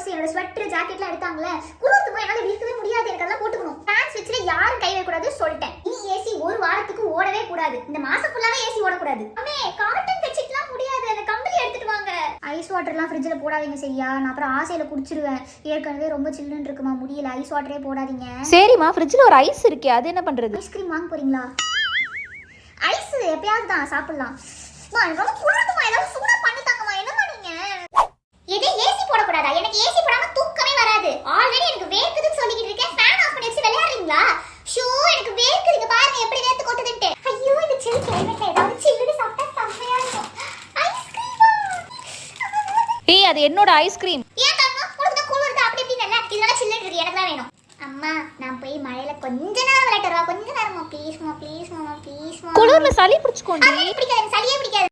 First என்னோட sweater ஜாக்கெட்லாம் எடுத்தாங்களே, குளிர்ந்து போய் என்னால இருக்கவே முடியாது. எனக்கு அதெல்லாம் போட்டுக்கணும். ஃபேன் ஸ்விட்ச்ல யாரும் கை வைக்க கூடாது சொல்லிட்டேன். இனி ஏசி ஒரு வாரத்துக்கு ஓடவே கூடாது. இந்த மாசம் ஃபுல்லாவே ஏசி ஓடக்கூடாது. அம்மே காட்டன் பெட்ஷீட்லாம் முடியாது. அந்த கம்பளி எடுத்துட்டு வாங்க. ஐஸ் வாட்டர்லாம் ஃப்ரிட்ஜ்ல போடாதீங்க சரியா? நான் அப்புறம் ஆசையில குடிச்சிருவேன். ஏற்கனவே ரொம்ப சில்லுன்னு இருக்குமா, முடியல. ஐஸ் வாட்டரே போடாதீங்க. சரிம்மா, ஃப்ரிட்ஜில் ஒரு ஐஸ் இருக்கே, அது என்ன பண்ணுறது? ஐஸ்கிரீம் வாங்க போறீங்களா? ஐஸ் எப்பயாவது தான் சாப்பிடலாம். ரொம்ப குளிருதுமா, ஏதாவது சூடா பண்ணி தாங்கம்மா. என்னமா நீங்க? எதே ஏசி போடக்கூடாதா? எனக்கு ஏசி போடாம தூக்கமே வராது. ஆல்ரெடி எனக்கு வேர்க்குதுன்னு சொல்லிக்கிட்டு இருக்கேன். ஃபேன் ஆஃப் பண்ணி வச்சு விளையாடுறீங்களா? ஷோ, எனக்கு வேர்க்குது. இங்க பாருங்க எப்படி வேர்த்து கொட்டுதுன்னு. ஐயோ, இந்த சில் கிளைமேட்ல ஏதாவது சில்லுன்னு சாப்பிட்டா செம்மையா இருக்கும். ஐஸ்கிரீமா? ஏய், அது என்னோட ஐஸ்கிரீம். ஏன் தங்க? உனக்கு தான் குளிருது அப்படி இப்படின்னு இல்ல. இதெல்லாம் சில்லுன்னு இருக்கு. எனக்கு தான் வேணும். அம்மா, நான் போய் மழையில கொஞ்ச நேரம் விளையாட்டுறா. கொஞ்ச நேரமா ப்ளீஸ்மா ப்ளீஸ்மா ப்ளீஸ்மா. குளிர்ல சளி பிடிச்சுக்கோண்டி. பிடிக்காது, சளியே பிடிக்காது.